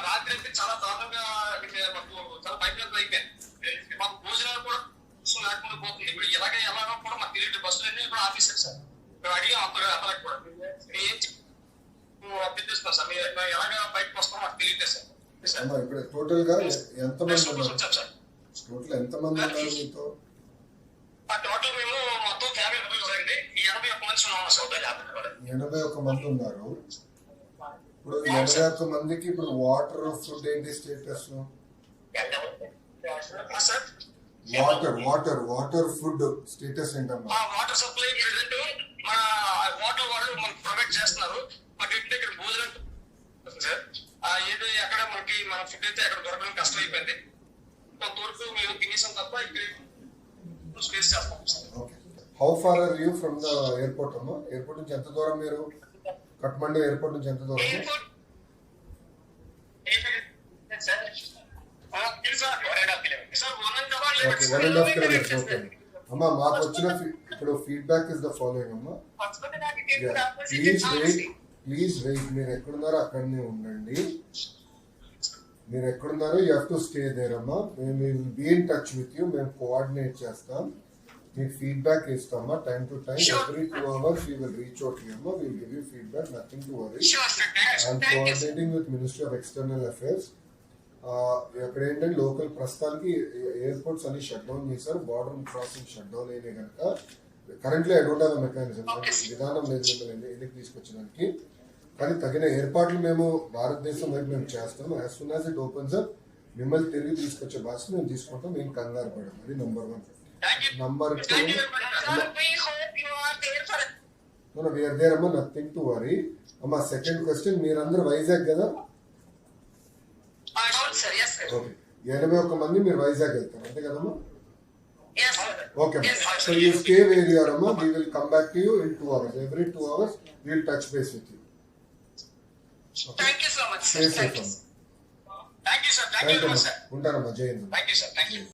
రాత్రి అయితే చాలా దారుణంగా మాకు చాలా భయపడత అయిపోయింది. మాకు భోజనాలు కూడా లేకుండా పోతుంది. ఇప్పుడు ఎలాగో కూడా మాకు తెలియదు. బస్సులు అన్ని కూడా ఆఫీసర్ సార్ మేము అడిగాం అతనికి కూడా ఏం అభ్యర్థిస్తున్నాం సార్. మీరు ఎలాగ బయటకు వస్తాం మాకు తెలియదు సార్. ఇప్పుడు టోటల్ గా ఎంతమంది ఉన్నారు? టోటల్ ఎంతమంది ఉన్నారు మీతో? టోటల్ మేము మొత్తం 50 మంది కదండి. 81 మంది ఉన్నాం సార్. 81 మంది ఉన్నారు. ఇప్పుడు 81 మందికి ఇప్పుడు వాటర్ ఫుడ్ ఏంటి స్టేటస్? వాటర్ ఫుడ్ స్టేటస్ ఏంటమ్మా? వాటర్ సప్లై ప్రెసెంట్ మన వాటర్ వాళ్ళు మనకు ప్రొవైడ్ చేస్తున్నారు. మాకు ఇంటి దగ్గర భోజనం సార్ ఏదో ఎక్కడ మనకి మన ఫుడ్ అయితే అక్కడ దొరకడం కష్టం అయిపోయింది. కొంతవరకు మేము తినేసాం తప్ప ఇక్కడ స్పేస్ చేస్తాం sir. Okay. How far are you from the airport అమ్మా? ఎయిర్పోర్ట్ నుంచి ఎంత దూరం మీరు? కఠ్మండు ఎయిర్పోర్ట్ నుంచి ఎంత దూరం? Okay, 1.5 kilometers. ఓకే అమ్మా, మాకు వచ్చిన ఇప్పుడు ఫీడ్బ్యాక్ ఇస్ ద ఫాలోయింగ్ అమ్మా. Please wait. మీరు ఎక్కడున్నారో అక్కడనే ఉండండి. మీరు ఎక్కడున్నారో you have to stay there అమ్మా. మేము will be in touch with you. మేము కోఆర్డినేట్ చేస్తాం. మీకు ఫీడ్బ్యాక్ ఇస్తామా time to time. Every 2 hours we will reach out to you అమ్మా. we will give you feedback. Nothing to worry. I'm coordinating with Ministry of External Affairs. అక్కడ ఏంటంటే local ప్రస్తుతానికి airports అన్ని shut down చేశారు. Border crossing shut down అయినా కనుక currently I don't have mechanism. విధానం లేదు మిమ్మల్ని ఎందుకు తీసుకొచ్చడానికి. కానీ తగిన ఏర్పాట్లు మేము భారతదేశం వైపు మేము చేస్తాం. As soon as it opens up మిమ్మల్ని తిరిగి తీసుకొచ్చే బాధ్యత మేము తీసుకుంటాం. మేము కంగారు పడడం. అది నంబర్ 1. నంబర్ 2, వీఆర్ దేర్ అమ్మా. నథింగ్ టు వరీ అమ్మా. సెకండ్ క్వశ్చన్, మీరందరూ వైజాగ్ కదా? ఓకే, 81 మంది మీరు వైజాగ్ వెళ్తారు అంతే కదమ్మా? Okay. So you stay where you are అమ్మా. We will come back to you in 2 hours. Every 2 hours we will touch base with you. Thank you so much sir. Thank you sir. ఉంటానమ్మా. జై Hind. Thank you sir. Thank you.